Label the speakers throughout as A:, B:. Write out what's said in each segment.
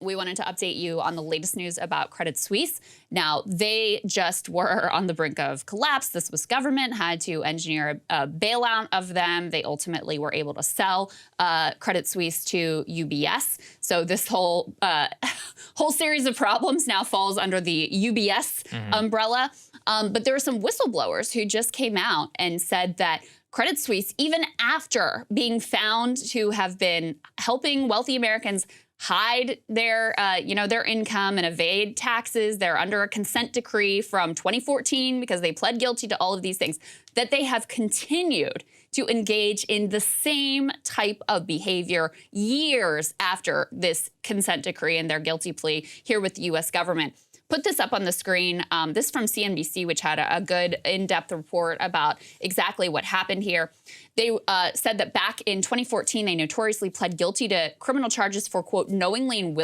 A: we wanted to update you on the latest news about Credit Suisse. Now, they just were on the brink of collapse. The Swiss government had to engineer a bailout of them. They ultimately were able to sell Credit Suisse to UBS. So this whole series of problems now falls under the UBS umbrella. But there were some whistleblowers who just came out and said that Credit Suisse, even after being found to have been helping wealthy Americans hide their income and evade taxes, they're under a consent decree from 2014 because they pled guilty to all of these things, that they have continued to engage in the same type of behavior years after this consent decree and their guilty plea here with the U.S. government. Put this up on the screen. This is from CNBC, which had a good in-depth report about exactly what happened here. They said that back in 2014, they notoriously pled guilty to criminal charges for, quote, knowingly and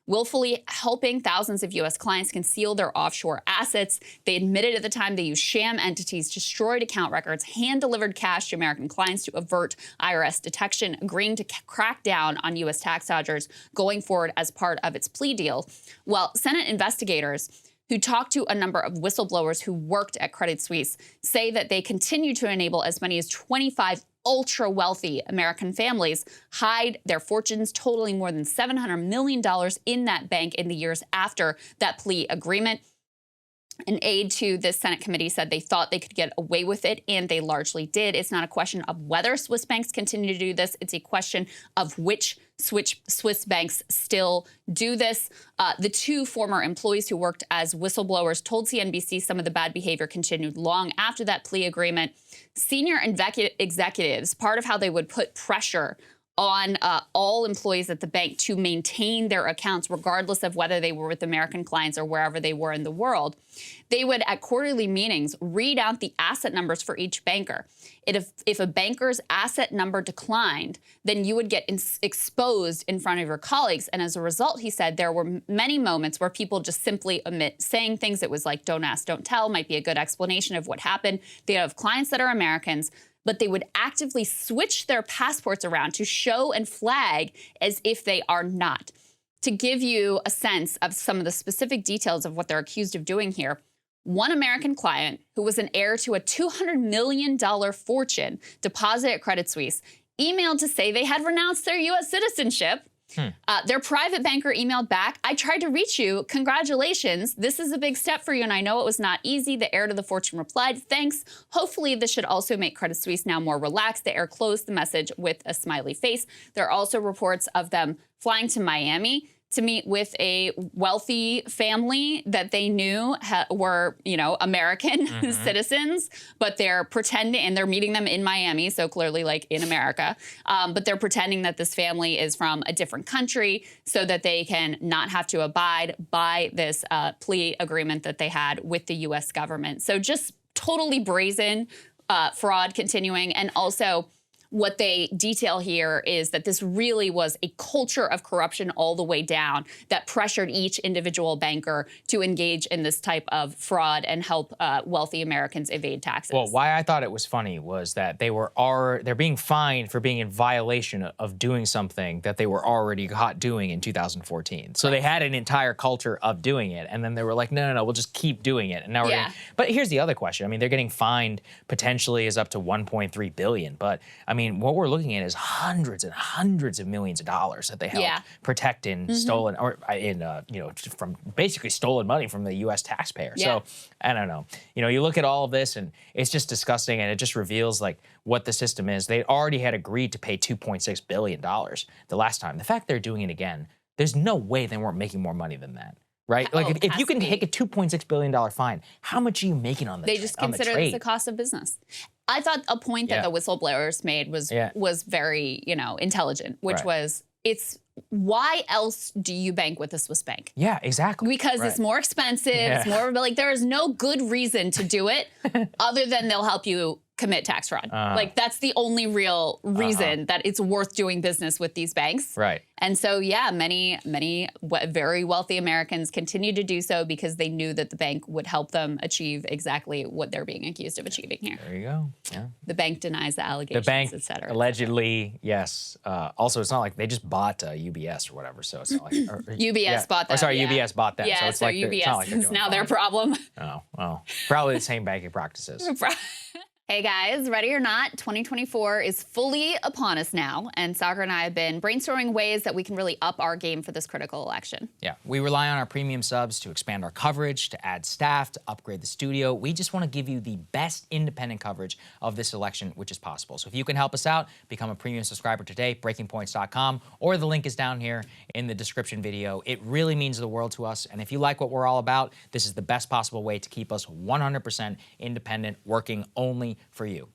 A: willfully helping thousands of U.S. clients conceal their offshore assets. They admitted at the time they used sham entities, destroyed account records, hand-delivered cash to American clients to avert IRS detection, agreeing to crack down on U.S. tax dodgers going forward as part of its plea deal. Well, Senate investigators who talked to a number of whistleblowers who worked at Credit Suisse say that they continue to enable as many as 25 ultra-wealthy American families hide their fortunes, totaling more than $700 million in that bank in the years after that plea agreement. An aide to this Senate committee said they thought they could get away with it, and they largely did. It's not a question of whether Swiss banks continue to do this. It's a question of which Swiss banks still do this. The two former employees who worked as whistleblowers told CNBC some of the bad behavior continued long after that plea agreement. Senior executives, part of how they would put pressure on all employees at the bank to maintain their accounts, regardless of whether they were with American clients or wherever they were in the world. They would, at quarterly meetings, read out the asset numbers for each banker. If a banker's asset number declined, then you would get exposed in front of your colleagues. And as a result, he said, there were many moments where people just simply omit saying things. It was like, don't ask, don't tell, might be a good explanation of what happened. They have clients that are Americans, but they would actively switch their passports around to show and flag as if they are not. To give you a sense of some of the specific details of what they're accused of doing here, one American client who was an heir to a $200 million fortune deposit at Credit Suisse emailed to say they had renounced their U.S. citizenship. Their private banker emailed back, I tried to reach you. Congratulations. This is a big step for you, and I know it was not easy. The heir to the fortune replied, thanks. Hopefully, this should also make Credit Suisse now more relaxed. The heir closed the message with a smiley face. There are also reports of them flying to Miami to meet with a wealthy family that they knew were, American citizens, but they're pretending, and they're meeting them in Miami, so clearly like in America, but they're pretending that this family is from a different country so that they can not have to abide by this plea agreement that they had with the U.S. government. So just totally brazen fraud continuing, and also what they detail here is that this really was a culture of corruption all the way down that pressured each individual banker to engage in this type of fraud and help wealthy Americans evade taxes.
B: Well, why I thought it was funny was that they're being fined for being in violation of doing something that they were already caught doing in 2014. So they had an entire culture of doing it, and then they were like, no, we'll just keep doing it. And now we're but here's the other question. I mean, they're getting fined potentially is up to $1.3 billion, but I mean, what we're looking at is hundreds and hundreds of millions of dollars that they helped protect in stolen, or from basically stolen money from the U.S. taxpayer. So I don't know. You look at all of this, and it's just disgusting, and it just reveals like what the system is. They already had agreed to pay $2.6 billion the last time. The fact they're doing it again, there's no way they weren't making more money than that. Right? Like if you can take a $2.6 billion fine, how much are you making on the trade?
A: They just consider this a cost of business. I thought a point that the whistleblowers made was very, intelligent, which was it's why else do you bank with a Swiss bank?
B: Yeah, exactly.
A: Because it's more expensive. It's more like there is no good reason to do it other than they'll help you commit tax fraud. Like that's the only real reason that it's worth doing business with these banks.
B: Right.
A: And so, yeah, many very wealthy Americans continue to do so because they knew that the bank would help them achieve exactly what they're being accused of achieving here.
B: There you go. Yeah.
A: The bank denies the allegations,
B: The bank
A: et cetera.
B: allegedly, yes. Also, it's not like they just bought UBS or whatever, so it's not like
A: UBS bought them.
B: Oh, sorry,
A: yeah.
B: UBS bought them.
A: Yeah,
B: so it's
A: so
B: like
A: UBS
B: it's not like they're
A: is
B: doing
A: now
B: fine.
A: their problem.
B: Oh, well, probably the same banking practices.
A: Hey guys, ready or not, 2024 is fully upon us now, and Saagar and I have been brainstorming ways that we can really up our game for this critical election.
B: Yeah, we rely on our premium subs to expand our coverage, to add staff, to upgrade the studio. We just want to give you the best independent coverage of this election, which is possible. So if you can help us out, become a premium subscriber today, breakingpoints.com, or the link is down here in the description video. It really means the world to us, and if you like what we're all about, this is the best possible way to keep us 100% independent, working only for you.